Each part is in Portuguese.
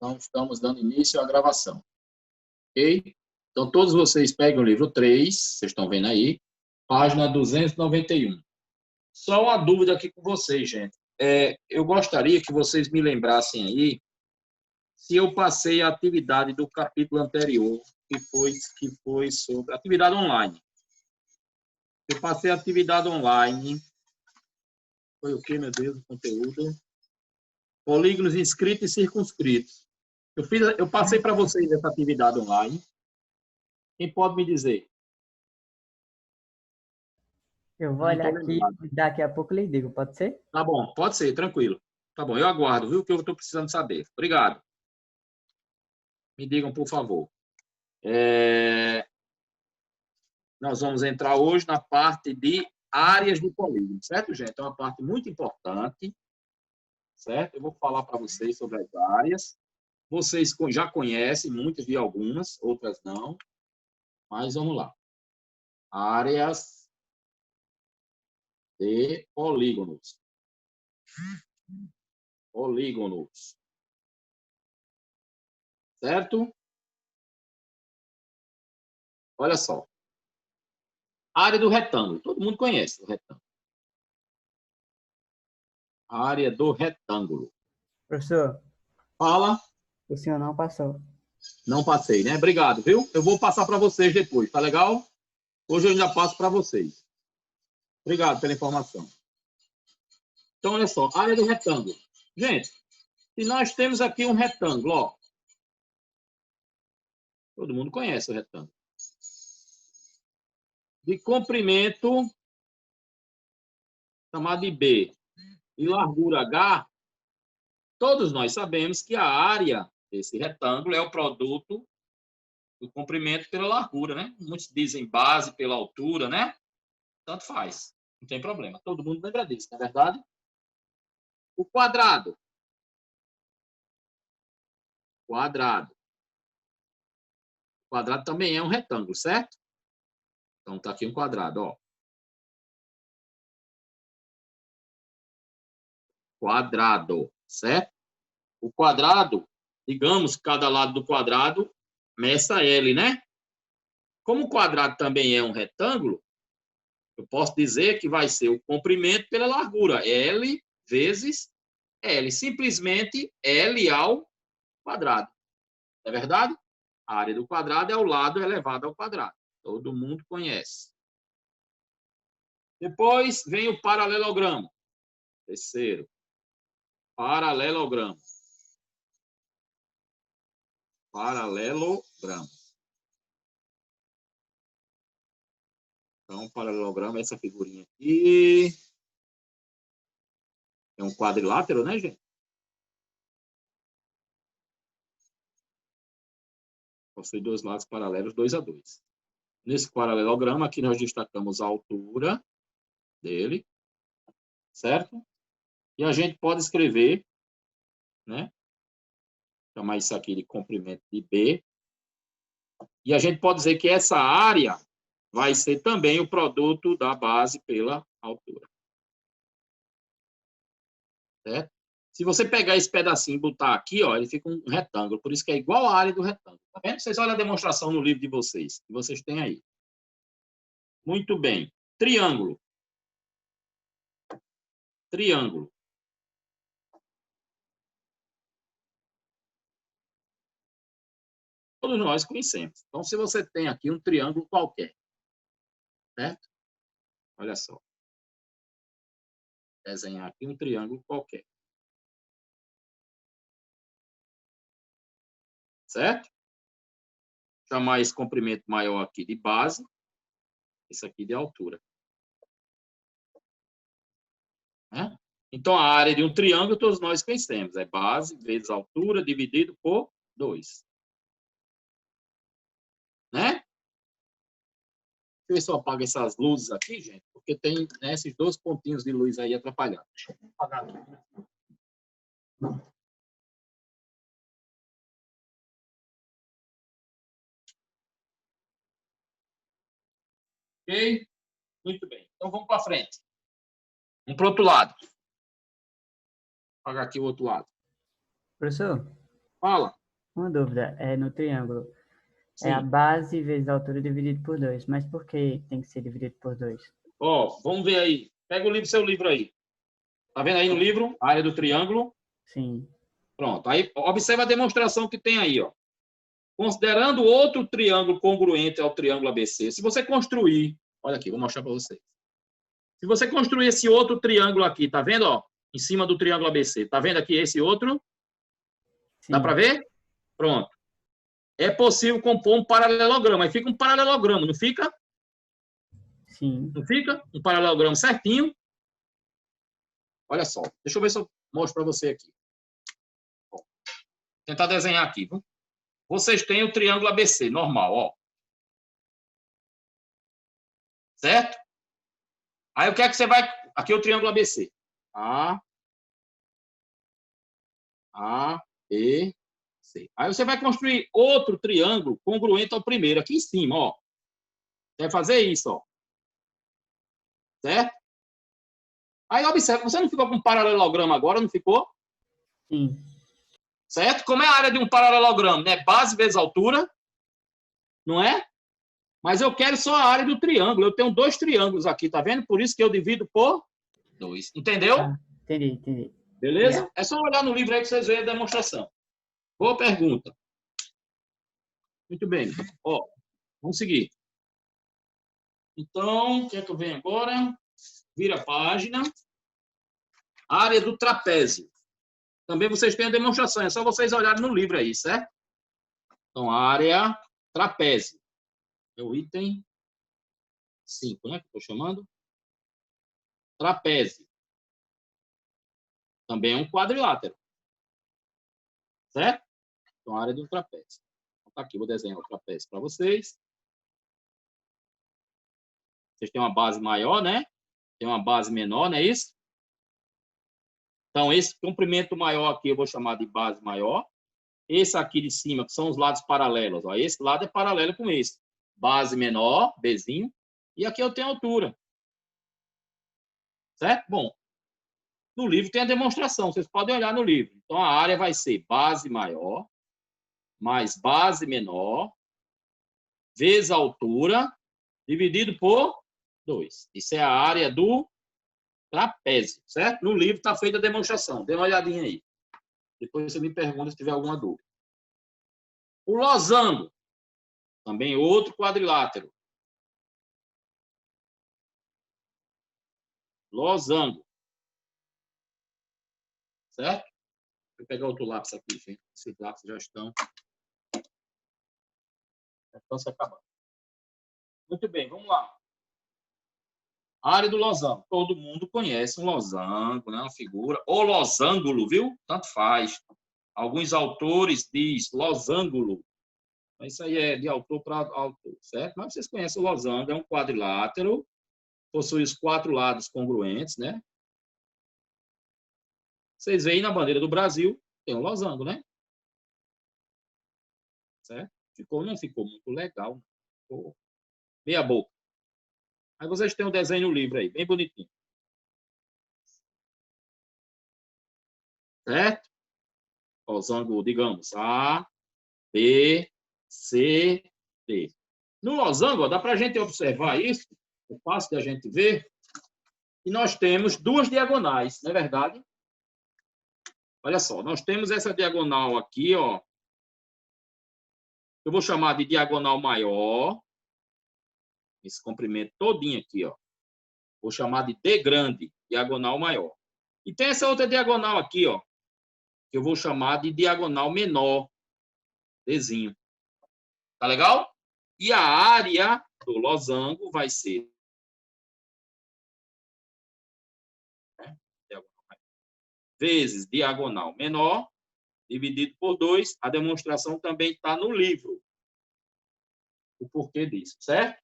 Então, estamos dando início à gravação. Ok? Então, todos vocês peguem o livro 3, vocês estão vendo aí, página 291. Só uma dúvida aqui com vocês, gente. Eu gostaria que vocês me lembrassem aí se eu passei a atividade do capítulo anterior, que foi sobre atividade online. Eu passei a atividade online. Foi o quê, meu Deus, o conteúdo? Polígonos inscritos e circunscritos. Eu passei para vocês essa atividade online. Quem pode me dizer? Eu vou olhar aqui e daqui a pouco lhe digo, pode ser? Tá bom, pode ser, tranquilo. Tá bom, eu aguardo, viu, que eu estou precisando saber. Obrigado. Me digam, por favor. Nós vamos entrar hoje na parte de áreas de polígono, certo, gente? É uma parte muito importante, certo? Eu vou falar para vocês sobre as áreas. Vocês já conhecem, muitas de algumas, outras não. Mas vamos lá. Áreas de polígonos. Polígonos. Certo? Olha só. Área do retângulo. Todo mundo conhece o retângulo. Área do retângulo. Professor, Fala. o senhor não passou. Não passei, né? Obrigado, viu? Eu vou passar para vocês depois, tá legal? Hoje eu ainda passo para vocês. Obrigado pela informação. Então, olha só. Área do retângulo. Gente, se nós temos aqui um retângulo, ó. Todo mundo conhece o retângulo. De comprimento, chamado de B, e largura H, todos nós sabemos que a área desse retângulo é o produto do comprimento pela largura, né? Muitos dizem base pela altura, né? Tanto faz, não tem problema. Todo mundo lembra disso, não é verdade? O quadrado. Quadrado. O quadrado também é um retângulo, certo? Então, tá aqui um quadrado, ó. Quadrado, certo? O quadrado, digamos, cada lado do quadrado meça L, né? Como o quadrado também é um retângulo, eu posso dizer que vai ser o comprimento pela largura, L vezes L. Simplesmente L ao quadrado. Não é verdade? A área do quadrado é o lado elevado ao quadrado. Todo mundo conhece. Depois vem o paralelogramo. Terceiro. Paralelogramo. Paralelogramo. Então, paralelogramo é essa figurinha aqui. É um quadrilátero, né, gente? Possui dois lados paralelos, 2 a 2. Nesse paralelogramo, aqui nós destacamos a altura dele, certo? E a gente pode escrever, né? Chamar isso aqui de comprimento de B. E a gente pode dizer que essa área vai ser também o produto da base pela altura. Certo? Se você pegar esse pedacinho e botar aqui, ó, ele fica um retângulo. Por isso que é igual à área do retângulo. Tá vendo? Vocês olham a demonstração no livro de vocês, que vocês têm aí. Muito bem. Triângulo. Triângulo. Todos nós conhecemos. Então, se você tem aqui um triângulo qualquer, certo? Olha só. Desenhar aqui um triângulo qualquer. Certo? Chamar esse comprimento maior aqui de base, esse aqui de altura. Né? Então, a área de um triângulo, todos nós conhecemos. É base vezes altura dividido por 2. Né? Deixa eu ver se eu apago essas luzes aqui, gente, porque tem, né, esses 2 pontinhos de luz aí atrapalhando. Deixa eu apagar aqui. Ok? Muito bem. Então, vamos para frente. Vamos para o outro lado. Vou apagar aqui o outro lado. Professor? Fala. Uma dúvida, no triângulo, a Sim. base vezes a altura dividido por 2, mas por que tem que ser dividido por 2? Ó, vamos ver aí. Pega o livro, seu livro aí. Tá vendo aí no livro? A área do triângulo. Sim, Pronto. Aí, observa a demonstração que tem aí, ó. Considerando outro triângulo congruente ao triângulo ABC, se você construir, olha aqui, vou mostrar para vocês. Se você construir esse outro triângulo aqui, tá vendo, ó? Em cima do triângulo ABC, tá vendo aqui esse outro? Dá para sim, ver? Pronto. É possível compor um paralelogramo. Aí fica um paralelogramo, não fica? sim. Não fica? Um paralelogramo certinho. Olha só. Deixa eu ver se eu mostro para você aqui. Vou tentar desenhar aqui. Viu? Vocês têm o triângulo ABC, normal, ó. Certo? Aí o que é que você vai... Aqui é o triângulo ABC. A, B, C. Aí você vai construir outro triângulo congruente ao primeiro, aqui em cima, ó. Você vai fazer isso, ó. Certo? Aí observa, você não ficou com um paralelogramo agora, não ficou? Sim, Certo? Como é a área de um paralelogramo, né? Base vezes altura, não é? Mas eu quero só a área do triângulo. Eu tenho dois triângulos aqui, tá vendo? Por isso que eu divido por 2. Entendeu? tá, entendi. Beleza? É só olhar no livro aí que vocês veem a demonstração. Boa pergunta. Muito bem. Ó, vamos seguir. Então, o que é que eu venho agora? Vira a página. Área do trapézio. Também vocês têm a demonstração. É só vocês olharem no livro aí, certo? Então, área trapézio. É o item 5, né? Que eu estou chamando. Trapézio. Também é um quadrilátero. Certo? Então, a área do trapézio. Então, tá aqui, vou desenhar o trapézio para vocês. Vocês têm uma base maior, né? Tem uma base menor, não é isso? Então, esse comprimento maior aqui eu vou chamar de base maior. Esse aqui de cima, que são os lados paralelos. Ó. Esse lado é paralelo com esse. Base menor, Bzinho. E aqui eu tenho altura. Certo? Bom, no livro tem a demonstração. Vocês podem olhar no livro. Então, a área vai ser base maior, mais base menor, vezes a altura, dividido por 2. Isso é a área do trapézio, certo? No livro está feita a demonstração. Dê uma olhadinha aí. Depois você me pergunta se tiver alguma dúvida. O losango, também outro quadrilátero. Losango. Certo? Vou pegar outro lápis aqui, gente. Esses lápis já estão se acabando. Muito bem, vamos lá. A área do losango. Todo mundo conhece um losango, né? Uma figura. Ou losângulo, viu? Tanto faz. Alguns autores dizem losângulo. Isso aí é de autor para autor, certo? Mas vocês conhecem o losango. É um quadrilátero. Possui os 4 lados congruentes, né? Vocês veem na bandeira do Brasil, tem um losango, né? Certo? Não ficou muito legal. Ficou meia boca. Aí vocês têm um desenho no livro aí, bem bonitinho. Certo? Losango, digamos, A, B, C, D. No losango, ó, dá para a gente observar isso, é fácil de a gente ver, e nós temos duas diagonais, não é verdade? Olha só, nós temos essa diagonal aqui, ó. Eu vou chamar de diagonal maior, esse comprimento todinho aqui, ó. Vou chamar de D grande, diagonal maior. E tem essa outra diagonal aqui, ó, que eu vou chamar de diagonal menor, Dzinho. Tá legal? E a área do losango vai ser, né, vezes diagonal menor, dividido por 2. A demonstração também está no livro. O porquê disso, certo?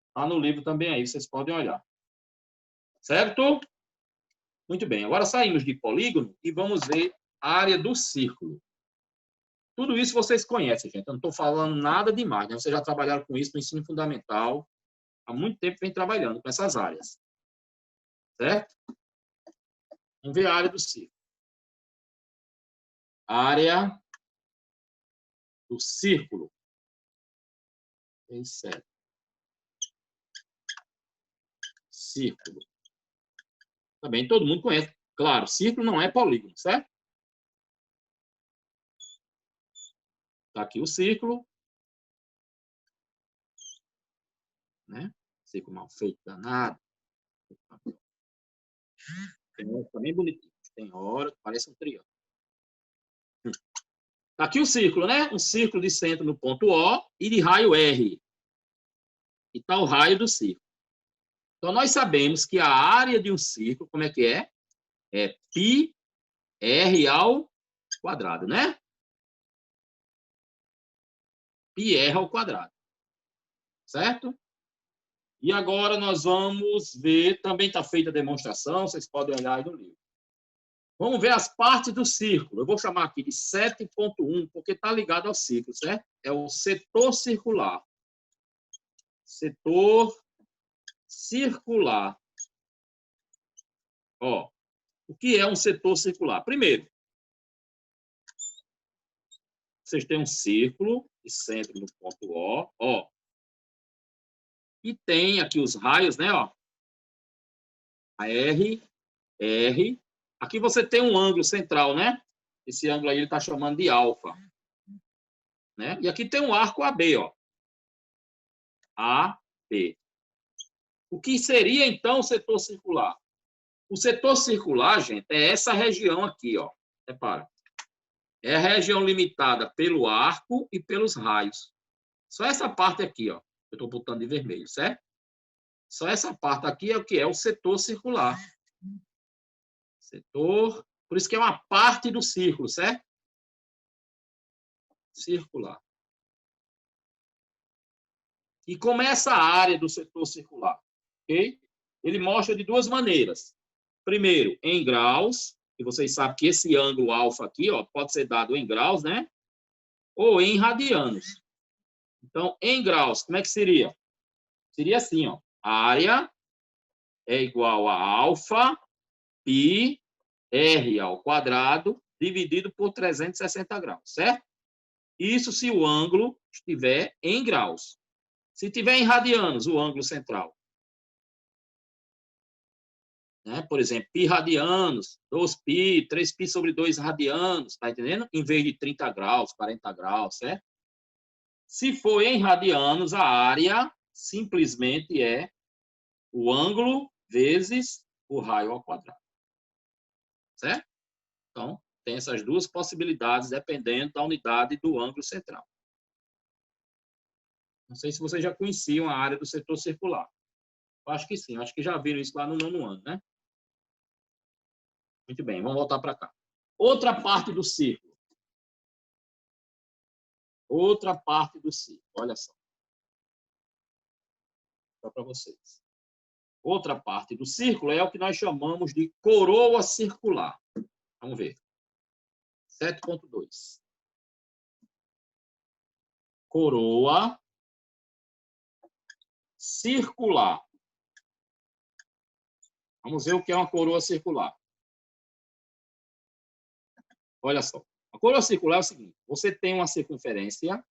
Está no livro também aí, vocês podem olhar. Certo? Muito bem. Agora saímos de polígono e vamos ver a área do círculo. Tudo isso vocês conhecem, gente. Eu não estou falando nada demais, né? Vocês já trabalharam com isso no ensino fundamental. Há muito tempo vem trabalhando com essas áreas. Certo? Vamos ver a área do círculo. Área do círculo. Bem certo. Círculo. Também todo mundo conhece. Claro, círculo não é polígono, certo? Está aqui o círculo. Né? Círculo mal feito, danado. Tem hora que tá bem bonitinho. Tem hora que parece um triângulo. Está aqui o círculo, né? Um círculo de centro no ponto O e de raio R. E está o raio do círculo. Então, nós sabemos que a área de um círculo, como é que é? É πr ao quadrado, né? πr ao quadrado. Certo? E agora nós vamos ver, também está feita a demonstração, vocês podem olhar aí no livro. Vamos ver as partes do círculo. Eu vou chamar aqui de 7.1, porque está ligado ao círculo, certo? É o setor circular. Setor circular. Ó, o que é um setor circular? Primeiro, vocês têm um círculo de centro no ponto O, ó. E tem aqui os raios, né, ó. A R, R. Aqui você tem um ângulo central, né? Esse ângulo aí ele está chamando de alfa. Né? E aqui tem um arco AB, ó. AB. O que seria, então, o setor circular? O setor circular, gente, é essa região aqui, ó. Repara. É a região limitada pelo arco e pelos raios. Só essa parte aqui, ó. Eu estou botando de vermelho, certo? Só essa parte aqui é o que é o setor circular. Setor. Por isso que é uma parte do círculo, certo? Circular. E como é essa área do setor circular? Ok? Ele mostra de duas maneiras. Primeiro, em graus, e vocês sabem que esse ângulo alfa aqui, ó, pode ser dado em graus, né? Ou em radianos. Então, em graus, como é que seria? Seria assim, ó. A área é igual a alfa pi r ao quadrado dividido por 360 graus, certo? Isso se o ângulo estiver em graus. Se estiver em radianos, o ângulo central. Né? Por exemplo, π radianos, 2π, 3π sobre 2 radianos, tá entendendo? Em vez de 30 graus, 40 graus, certo? Se for em radianos, a área simplesmente é o ângulo vezes o raio ao quadrado. Certo? Então, tem essas duas possibilidades dependendo da unidade do ângulo central. Não sei se vocês já conheciam a área do setor circular. Eu acho que sim, eu acho que já viram isso lá no 9º ano, né? Muito bem, vamos voltar para cá. Outra parte do círculo. Outra parte do círculo, olha só. Só para vocês. Outra parte do círculo é o que nós chamamos de coroa circular. Vamos ver. 7.2. Coroa circular. Vamos ver o que é uma coroa circular. Olha só. A coroa circular é o seguinte. Você tem uma circunferência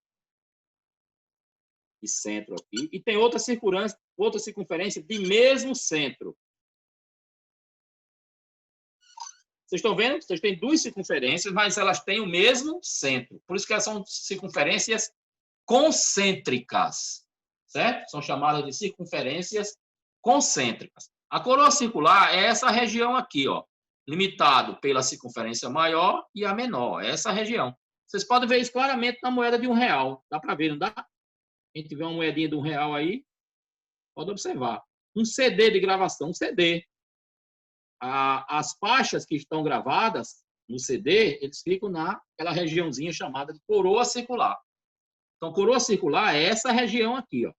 de centro aqui e tem outra circunferência de mesmo centro. Vocês estão vendo? Vocês têm duas circunferências, mas elas têm o mesmo centro. Por isso que elas são circunferências concêntricas. Certo? São chamadas de circunferências concêntricas. A coroa circular é essa região aqui, ó, limitado pela circunferência maior e a menor. É essa região. Vocês podem ver isso claramente na moeda de R$1. Dá para ver, não dá? Quem tiver uma moedinha de R$1 aí, pode observar. Um CD de gravação, um CD. As faixas que estão gravadas no CD, eles ficam naquela regiãozinha chamada de coroa circular. Então, coroa circular é essa região aqui, ó.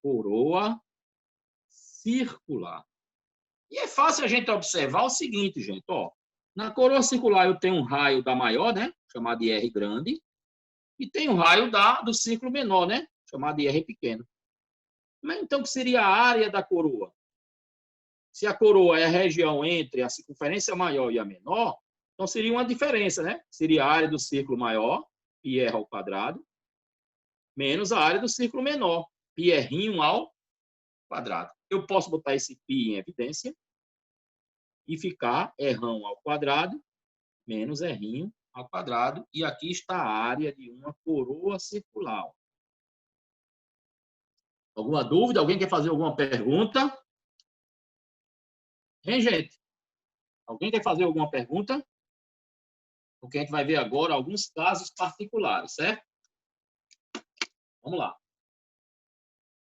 Coroa circular. E é fácil a gente observar o seguinte, gente, ó. Na coroa circular eu tenho um raio da maior, né, chamado de R grande, e tem um raio do círculo menor, né, chamado de R pequeno. Mas então, o que seria a área da coroa? Se a coroa é a região entre a circunferência maior e a menor, Então, seria uma diferença, né? Seria a área do círculo maior, πr ao quadrado, menos a área do círculo menor, πr ao quadrado. Eu posso botar esse π em evidência e ficar r ao quadrado menos r ao quadrado. E aqui está a área de uma coroa circular. Alguma dúvida? Alguém quer fazer alguma pergunta? Hein, gente? Alguém quer fazer alguma pergunta? Porque a gente vai ver agora alguns casos particulares, certo? Vamos lá.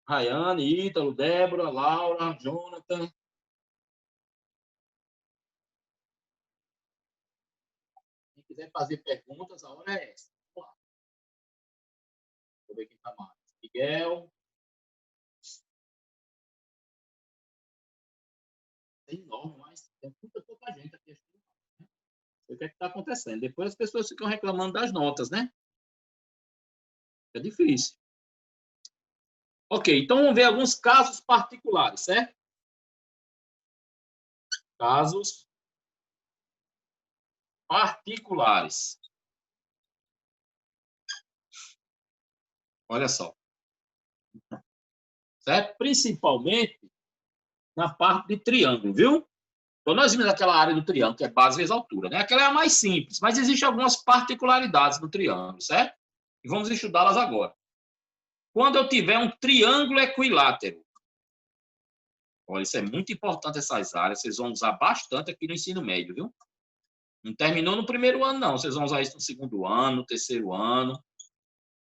Rayane, Ítalo, Débora, Laura, Jonathan. Quem quiser fazer perguntas, a hora é essa. Vamos lá. Deixa eu ver quem está mais. Miguel. É enorme, mas tem muita pouca gente aqui. Né? O que é que está acontecendo? Depois as pessoas ficam reclamando das notas, né? É difícil. Ok, então vamos ver alguns casos particulares, certo? Casos particulares. Olha só. Certo? Principalmente na parte de triângulo, viu? Então, nós vimos aquela área do triângulo, que é base vezes altura, né? Aquela é a mais simples, mas existem algumas particularidades no triângulo, certo? E vamos estudá-las agora. Quando eu tiver um triângulo equilátero, olha, isso é muito importante, essas áreas, vocês vão usar bastante aqui no ensino médio, viu? Não terminou no primeiro ano, não. Vocês vão usar isso no segundo ano, no terceiro ano.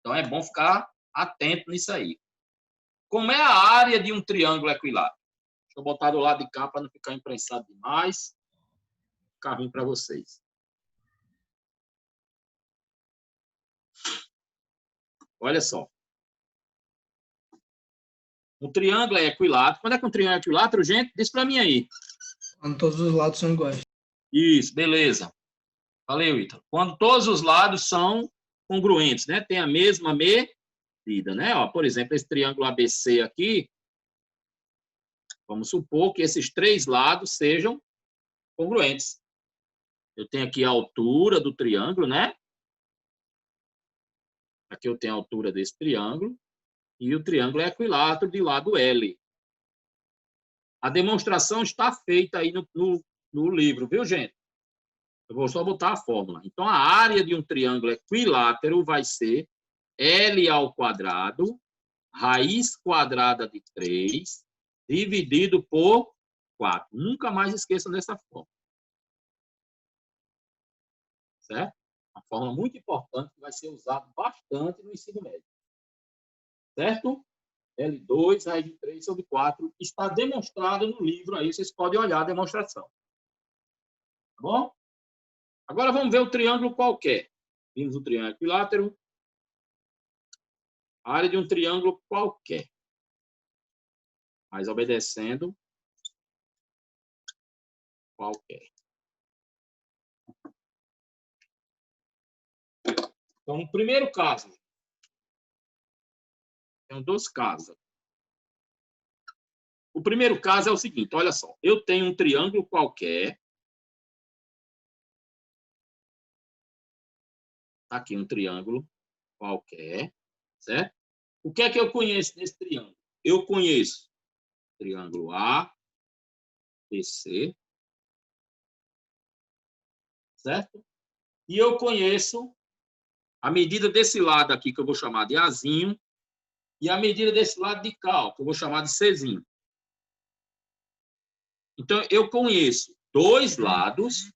Então, é bom ficar atento nisso aí. Como é a área de um triângulo equilátero? Deixa eu botar do lado de cá para não ficar imprensado demais. Ficar ruim para vocês. Olha só. Um triângulo é equilátero. Quando é que um triângulo é equilátero, gente? Diz para mim aí. Quando todos os lados são iguais. Isso, beleza. Valeu, Ítalo. Quando todos os lados são congruentes, né? Tem a mesma medida, né? Ó, por exemplo, esse triângulo ABC aqui, vamos supor que esses três lados sejam congruentes. Eu tenho aqui a altura do triângulo, né? Aqui eu tenho a altura desse triângulo. E o triângulo é equilátero de lado L. A demonstração está feita aí no livro, viu, gente? Eu vou só botar a fórmula. Então, a área de um triângulo equilátero vai ser L ao quadrado, raiz quadrada de 3, dividido por 4. Nunca mais esqueçam dessa fórmula. Certo? Uma fórmula muito importante que vai ser usada bastante no ensino médio. Certo? L2, raiz de 3 sobre 4. Está demonstrado no livro aí, vocês podem olhar a demonstração. Tá bom? Agora vamos ver o triângulo qualquer. Vimos o triângulo equilátero. A área de um triângulo qualquer. Mas obedecendo qualquer. Então, no primeiro caso, tem dois casos. O primeiro caso é o seguinte, olha só. Eu tenho um triângulo qualquer. Aqui um triângulo qualquer, certo? O que é que eu conheço nesse triângulo? Eu conheço triângulo A, BC, certo? E eu conheço a medida desse lado aqui, que eu vou chamar de Azinho, e a medida desse lado de cá, que eu vou chamar de Czinho. Então, eu conheço dois lados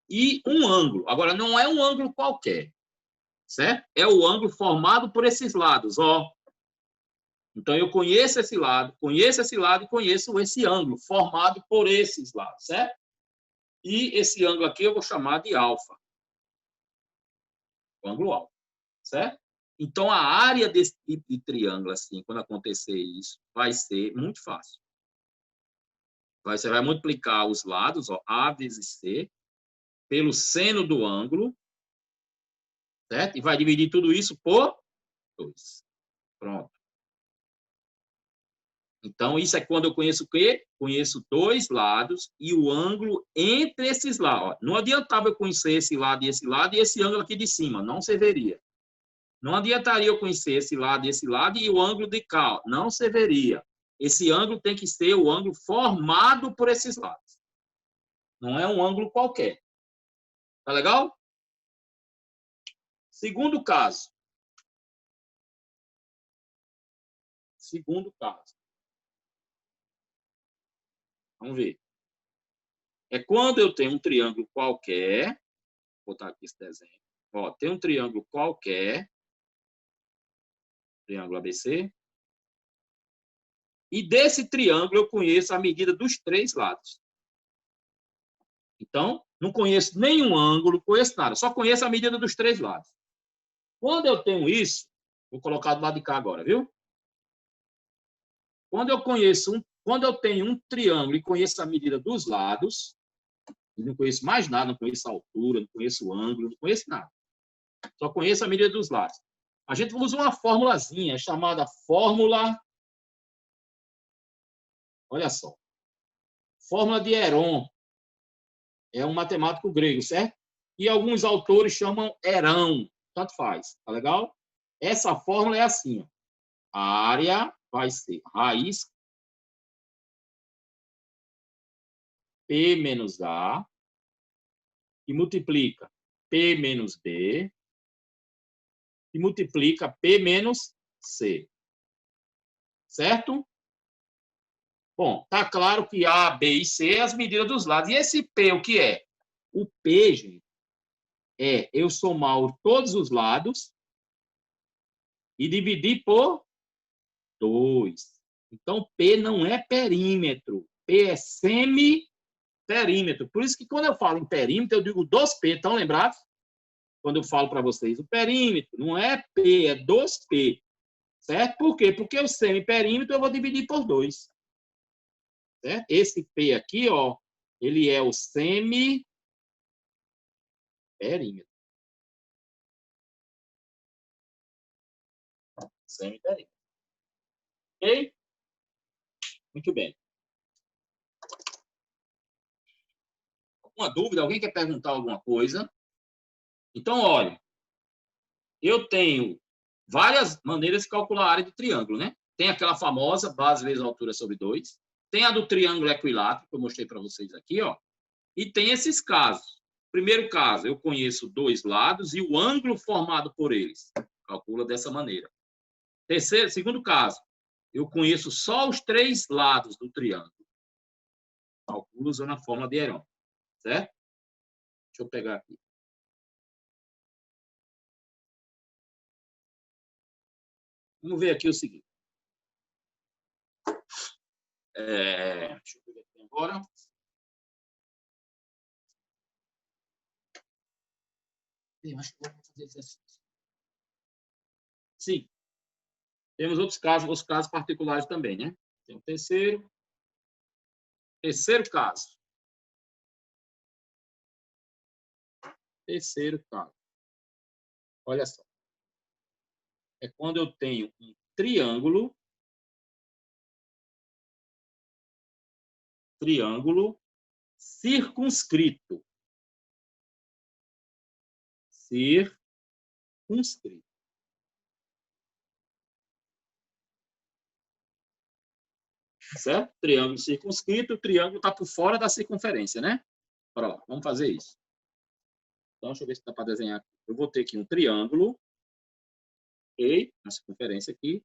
e um ângulo. Agora, não é um ângulo qualquer, certo? É o ângulo formado por esses lados, ó. Então, eu conheço esse lado e conheço esse ângulo formado por esses lados, certo? E esse ângulo aqui eu vou chamar de alfa. O ângulo alfa, certo? Então, a área desse tipo de triângulo, assim, quando acontecer isso, vai ser muito fácil. Você vai multiplicar os lados, ó, A vezes C, pelo seno do ângulo, certo? E vai dividir tudo isso por 2. Pronto. Então, isso é quando eu conheço o quê? Conheço dois lados e o ângulo entre esses lados. Ó, não adiantava eu conhecer esse lado e esse ângulo aqui de cima. Não serviria. Não adiantaria eu conhecer esse lado e o ângulo de cá. Ó, não serviria. Esse ângulo tem que ser o ângulo formado por esses lados. Não é um ângulo qualquer. Tá legal? Segundo caso. Segundo caso. Vamos ver. É quando eu tenho um triângulo qualquer. Vou botar aqui esse desenho. Ó, tem um triângulo qualquer. Triângulo ABC. E desse triângulo eu conheço a medida dos três lados. Então, não conheço nenhum ângulo, conheço nada. Só conheço a medida dos três lados. Quando eu tenho isso, vou colocar do lado de cá agora, viu? Quando eu tenho um triângulo e conheço a medida dos lados, não conheço mais nada, não conheço a altura, não conheço o ângulo, não conheço nada. Só conheço a medida dos lados. A gente usa uma formulazinha chamada fórmula. Olha só. Fórmula de Heron. É um matemático grego, certo? E alguns autores chamam Herão. Tanto faz. Tá legal? Essa fórmula é assim. Ó. A área vai ser raiz P menos A, que multiplica P menos B, que multiplica P menos C. Certo? Bom, tá claro que A, B e C é as medidas dos lados. E esse P, o que é? O P, gente, é eu somar todos os lados e dividir por 2. Então, P não é perímetro. P é semi-perímetro. Por isso que quando eu falo em perímetro, eu digo 2P. Estão lembrados? Quando eu falo para vocês, o perímetro não é P, é 2P. Certo? Por quê? Porque o semi-perímetro eu vou dividir por 2. Certo? Esse P aqui, ó, ele é o semi-perímetro. Semi-perímetro. Ok? Muito bem. Alguma dúvida? Alguém quer perguntar alguma coisa? Então, olha, eu tenho várias maneiras de calcular a área de triângulo, né? Tem aquela famosa base vezes a altura sobre 2. Tem a do triângulo equilátero, que eu mostrei para vocês aqui, ó. E tem esses casos. Primeiro caso, eu conheço dois lados e o ângulo formado por eles. Calcula dessa maneira. Segundo caso, eu conheço só os três lados do triângulo. Calculo usando a fórmula de Heron. Certo? Deixa eu pegar aqui. Vamos ver aqui o seguinte. Deixa eu ver aqui agora. Eu acho que vou fazer exercício. Sim. Temos outros casos particulares também, né? Tem o terceiro. Terceiro caso. Terceiro caso. Olha só. É quando eu tenho um triângulo circunscrito. Circunscrito. Certo? Triângulo circunscrito, o triângulo está por fora da circunferência, né? Bora lá, vamos fazer isso. Então, deixa eu ver se dá para desenhar aqui. Eu vou ter aqui um triângulo, ok? Na circunferência aqui.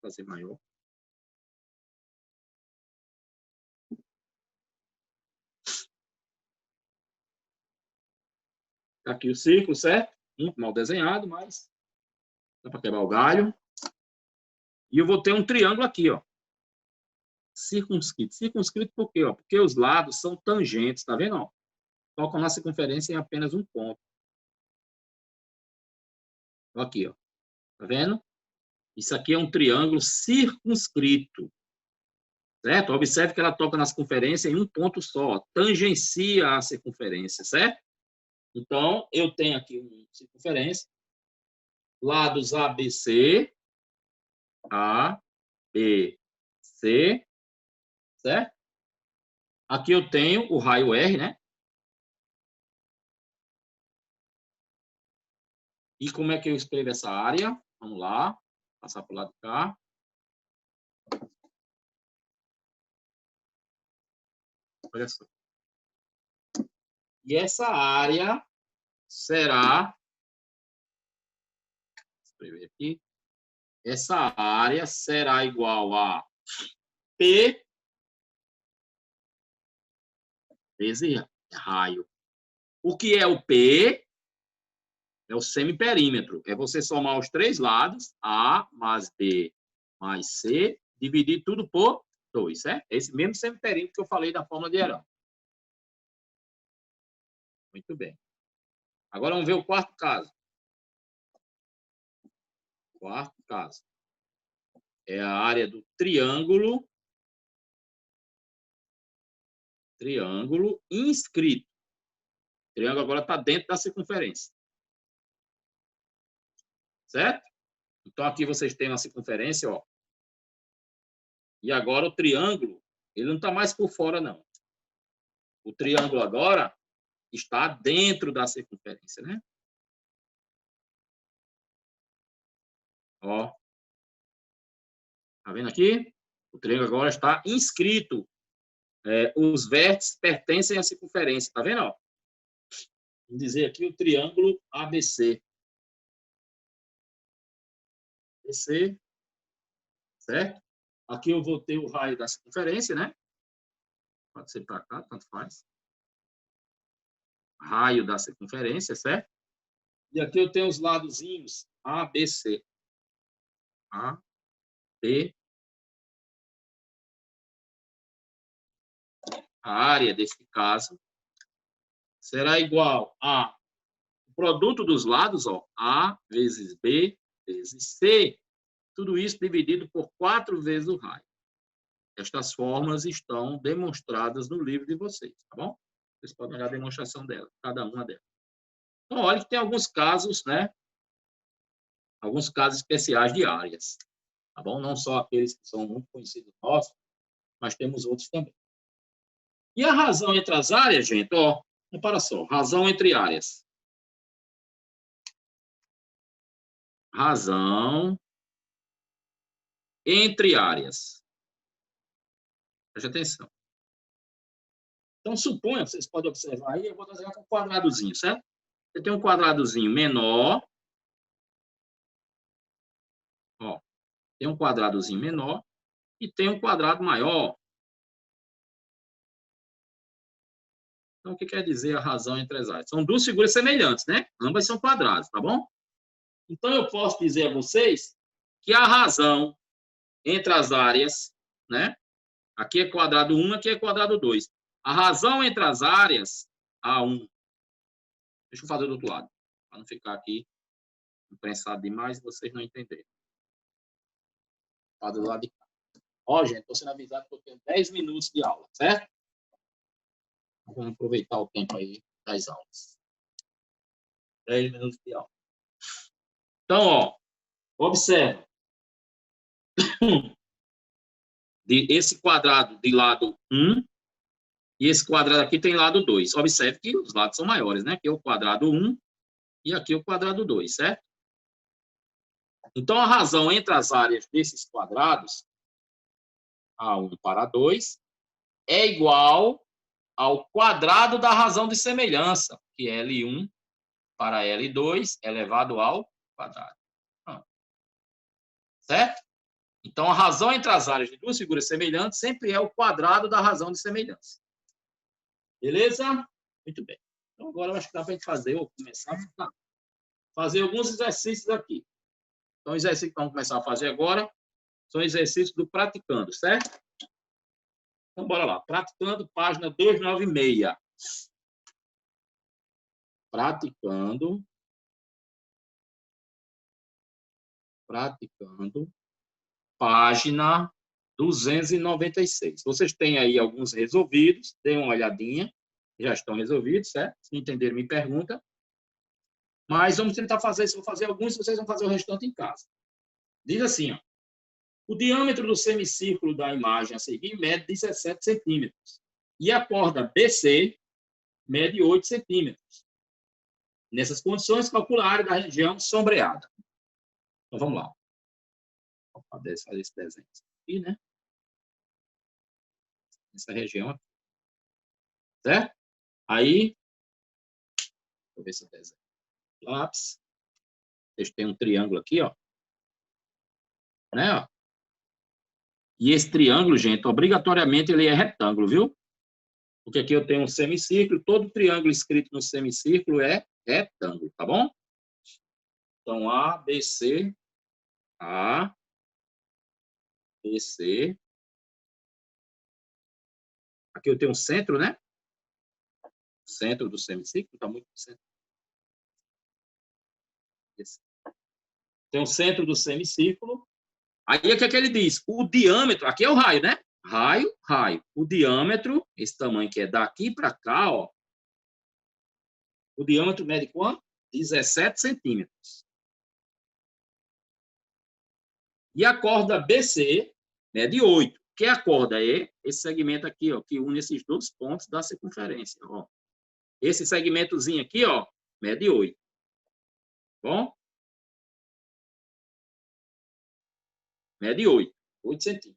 Vou fazer maior. Tá aqui o círculo, certo? Muito mal desenhado, mas dá para quebrar o galho. E eu vou ter um triângulo aqui, ó. Circunscrito. Circunscrito por quê? Ó? Porque os lados são tangentes, tá vendo? Ó? Tocam na circunferência em apenas um ponto. Aqui, ó. Tá vendo? Isso aqui é um triângulo circunscrito. Certo? Observe que ela toca na circunferência em um ponto só. Tangencia a circunferência, certo? Então, eu tenho aqui uma circunferência. Lados ABC. A, B, C, certo? Aqui eu tenho o raio R, né? E como é que eu escrevo essa área? Vamos lá, passar para o lado de cá. Olha só. E essa área será, vou escrever aqui, essa área será igual a P vezes raio. O que é o P? É o semiperímetro. É você somar os três lados, A mais B mais C, dividir tudo por 2, certo? Esse mesmo semiperímetro que eu falei da fórmula de Herão. Muito bem. Agora vamos ver o quarto caso. Quarto caso. É a área do triângulo. Triângulo inscrito. O triângulo agora está dentro da circunferência. Certo? Então, aqui vocês têm uma circunferência, ó. E agora o triângulo, ele não está mais por fora, não. O triângulo agora está dentro da circunferência, né? Ó. Tá vendo aqui? O triângulo agora está inscrito. Os vértices pertencem à circunferência. Tá vendo? Ó? Vamos dizer aqui o triângulo ABC. ABC, certo? Aqui eu vou ter o raio da circunferência, né? Pode ser para cá, tanto faz. Raio da circunferência, certo? E aqui eu tenho os ladozinhos ABC. A, B. A área desse caso será igual a o produto dos lados, ó, A vezes B vezes C. Tudo isso dividido por 4 vezes o raio. Estas fórmulas estão demonstradas no livro de vocês, tá bom? Vocês podem olhar a demonstração dela, cada uma delas. Então, olha que tem alguns casos, né? Alguns casos especiais de áreas, tá bom? Não só aqueles que são muito conhecidos nossos, mas temos outros também. E a razão entre as áreas, gente, ó, repara só, razão entre áreas. Razão entre áreas. Preste atenção. Então, suponha, vocês podem observar aí, eu vou desenhar com um quadradozinho, certo? Você tem um quadradozinho menor. Ó, tem um quadradozinho menor e tem um quadrado maior. Então, o que quer dizer a razão entre as áreas? São duas figuras semelhantes, né? Ambas são quadrados, tá bom? Então, eu posso dizer a vocês que a razão entre as áreas, né? Aqui é quadrado 1, aqui é quadrado 2. A razão entre as áreas, A1. Deixa eu fazer do outro lado, para não ficar aqui imprensado demais e vocês não entenderem. Fazer do lado de cá. Ó, gente, estou sendo avisado que eu tenho 10 minutos de aula, certo? Vamos aproveitar o tempo aí das aulas. 10 minutos de aula. Então, ó, observa. Esse quadrado de lado 1 e esse quadrado aqui tem lado 2. Observe que os lados são maiores, né? Aqui é o quadrado 1 e aqui é o quadrado 2, certo? Então, a razão entre as áreas desses quadrados, A1 para 2, é igual ao quadrado da razão de semelhança, que é L1 para L2 elevado ao quadrado. Certo? Então, a razão entre as áreas de duas figuras semelhantes sempre é o quadrado da razão de semelhança. Beleza? Muito bem. Então, agora eu acho que dá para a gente fazer, ou começar a fazer alguns exercícios aqui. Então, os exercícios que vamos começar a fazer agora são exercícios do praticando, certo? Então, bora lá. Praticando, página 296. Praticando, página 296. Vocês têm aí alguns resolvidos, deem uma olhadinha, já estão resolvidos, certo? Se não entenderem, me pergunta. Mas vamos tentar fazer, se eu vou fazer alguns, vocês vão fazer o restante em casa. Diz assim, ó. O diâmetro do semicírculo da imagem a seguir mede 17 centímetros. E a corda BC mede 8 centímetros. Nessas condições, calcula a área da região sombreada. Então, vamos lá. Vou fazer esse desenho aqui, né? Essa região aqui. Certo? Aí, deixa eu ver se eu desenho. Lápis. Vocês têm um triângulo aqui, ó. Né, ó. E esse triângulo, gente, obrigatoriamente ele é retângulo, viu? Porque aqui eu tenho um semicírculo, todo triângulo escrito no semicírculo é retângulo, tá bom? Então, A, B, C, A, B, C. Aqui eu tenho um centro, né? O centro do semicírculo, está muito no centro. Tem o centro do semicírculo. Aí, o que é que ele diz? O diâmetro, aqui é o raio, né? Raio, raio. O diâmetro, esse tamanho que é daqui para cá, ó. O diâmetro mede quanto? 17 centímetros. E a corda BC mede 8. Que é a corda? É esse segmento aqui, ó, que une esses dois pontos da circunferência. Ó. Esse segmentozinho aqui, ó, mede 8. Bom? Mede 8. 8 centímetros.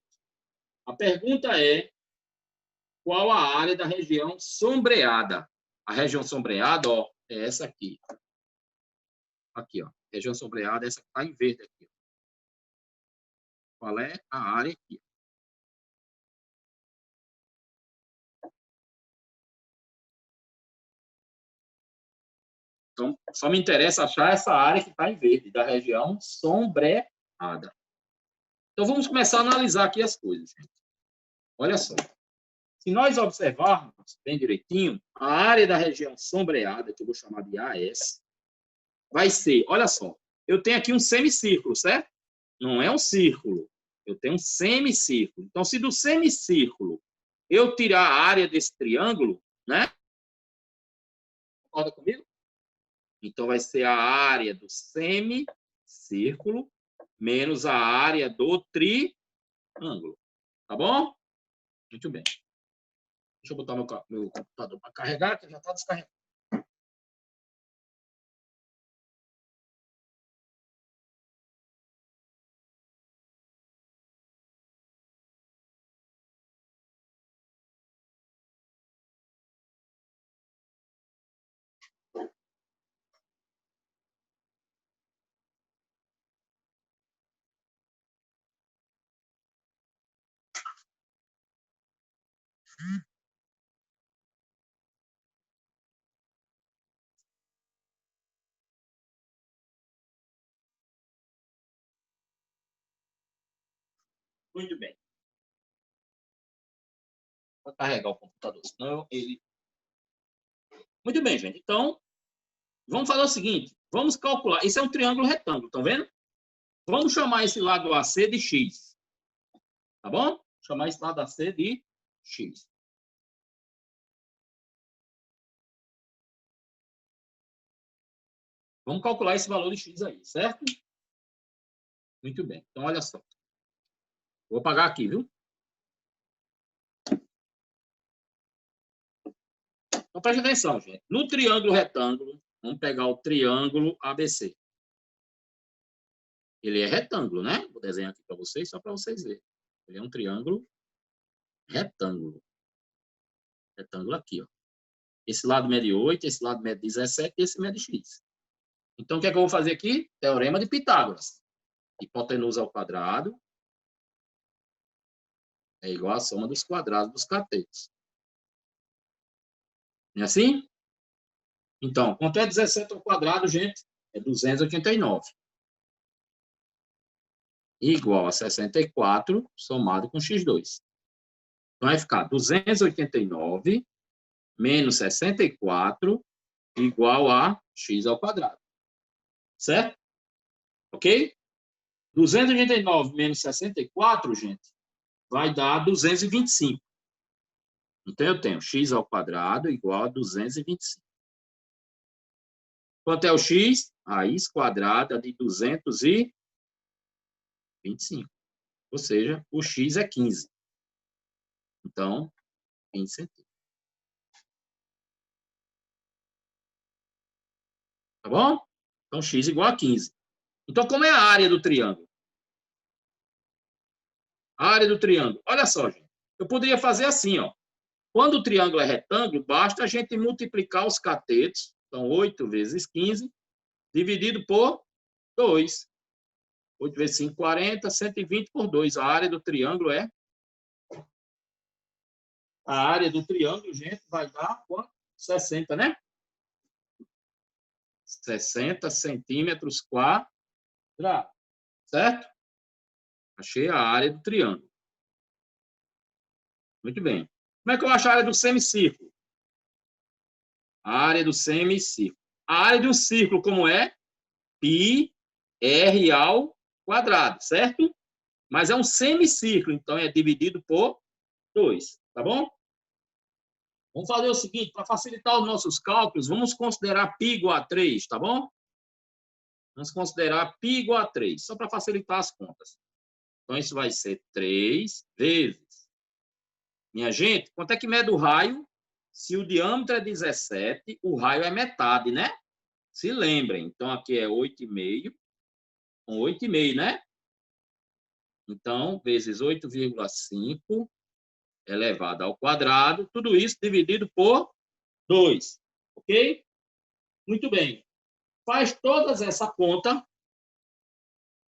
A pergunta é, qual a área da região sombreada? A região sombreada, ó, é essa aqui. Aqui, ó. Região sombreada, essa que está em verde aqui. Qual é a área aqui? Então, só me interessa achar essa área que está em verde, da região sombreada. Então, vamos começar a analisar aqui as coisas, gente. Olha só. Se nós observarmos bem direitinho, a área da região sombreada, que eu vou chamar de AS, vai ser, olha só, eu tenho aqui um semicírculo, certo? Não é um círculo. Eu tenho um semicírculo. Então, se do semicírculo eu tirar a área desse triângulo, né? Concorda comigo? Então, vai ser a área do semicírculo menos a área do triângulo. Tá bom? Muito bem. Deixa eu botar meu computador para carregar, que já está descarregado. Muito bem. Vou carregar o computador, senão ele... Muito bem, gente. Então, vamos fazer o seguinte. Vamos calcular. Isso é um triângulo retângulo, estão vendo? Vamos chamar esse lado AC de X. Tá bom? Vou chamar esse lado AC de X. Vamos calcular esse valor de X aí, certo? Muito bem. Então, olha só. Vou apagar aqui, viu? Então, preste atenção, gente. No triângulo retângulo, vamos pegar o triângulo ABC. Ele é retângulo, né? Vou desenhar aqui para vocês, só para vocês verem. Ele é um triângulo retângulo. Retângulo aqui, ó. Esse lado mede 8, esse lado mede 17 e esse mede X. Então, o que é que eu vou fazer aqui? Teorema de Pitágoras. Hipotenusa ao quadrado é igual à soma dos quadrados dos catetos. Não é assim? Então, quanto é 17 ao quadrado, gente? É 289. Igual a 64 somado com x2. Então, vai ficar 289 menos 64 igual a x ao quadrado. Certo? Ok? 289 menos 64, gente, vai dar 225. Então, eu tenho x ao quadrado igual a 225. Quanto é o x? Raiz quadrada de 225. Ou seja, o x é 15. Então, 15 centímetros. Tá bom? Então, x igual a 15. Então, como é a área do triângulo? A área do triângulo. Olha só, gente. Eu poderia fazer assim, ó. Quando o triângulo é retângulo, basta a gente multiplicar os catetos. Então, 8 vezes 15, dividido por 2. 8 vezes 5, 40, 120 por 2. A área do triângulo é... A área do triângulo, gente, vai dar quanto? 60, né? 60 centímetros quadrados. Certo? Achei a área do triângulo. Muito bem. Como é que eu acho a área do semicírculo? A área do semicírculo. A área de um círculo, como é? Πr ao quadrado, certo? Mas é um semicírculo, então é dividido por 2, tá bom? Vamos fazer o seguinte, para facilitar os nossos cálculos, vamos considerar π igual a 3, tá bom? Vamos considerar π igual a 3, só para facilitar as contas. Então, isso vai ser 3 vezes. Minha gente, quanto é que mede o raio? Se o diâmetro é 17, o raio é metade, né? Se lembrem. Então, aqui é 8,5. Com 8,5, né? Então, vezes 8,5 elevado ao quadrado. Tudo isso dividido por 2. Ok? Muito bem. Faz todas essa conta.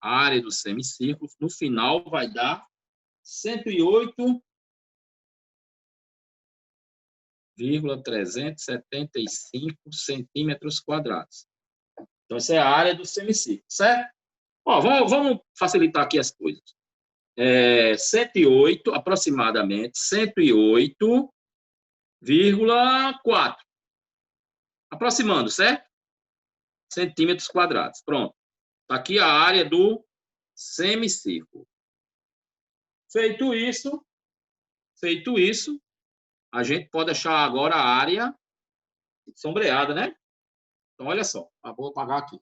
A área do semicírculo, no final, vai dar 108,375 centímetros quadrados. Então, essa é a área do semicírculo, certo? Ó, vamos facilitar aqui as coisas. 108, aproximadamente, 108,4. Aproximando, certo? Centímetros quadrados. Pronto. Está aqui a área do semicírculo. Feito isso, a gente pode achar agora a área sombreada, né? Então, olha só. Vou apagar aqui.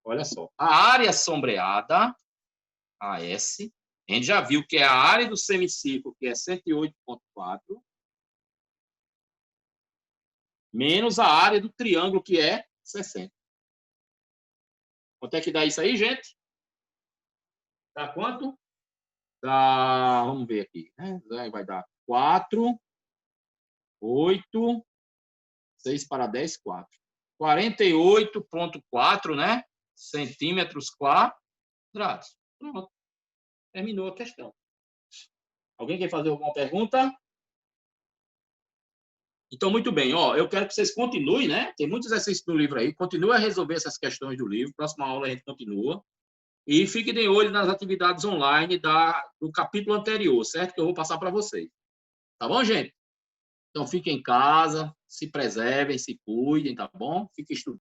Olha só. A área sombreada, AS, a gente já viu que é a área do semicírculo, que é 108,4, menos a área do triângulo, que é 60. Quanto é que dá isso aí, gente? Dá quanto? Dá, vamos ver aqui, né? Vai dar 4, 8, 6 para 10, 4. 48,4, né? Centímetros quadrados. Pronto. Terminou a questão. Alguém quer fazer alguma pergunta? Então, muito bem. Ó, eu quero que vocês continuem, né? Tem muitos exercícios no livro aí. Continue a resolver essas questões do livro. Próxima aula a gente continua. E fiquem de olho nas atividades online do capítulo anterior, certo? Que eu vou passar para vocês. Tá bom, gente? Então, fiquem em casa, se preservem, se cuidem, tá bom? Fiquem estudando.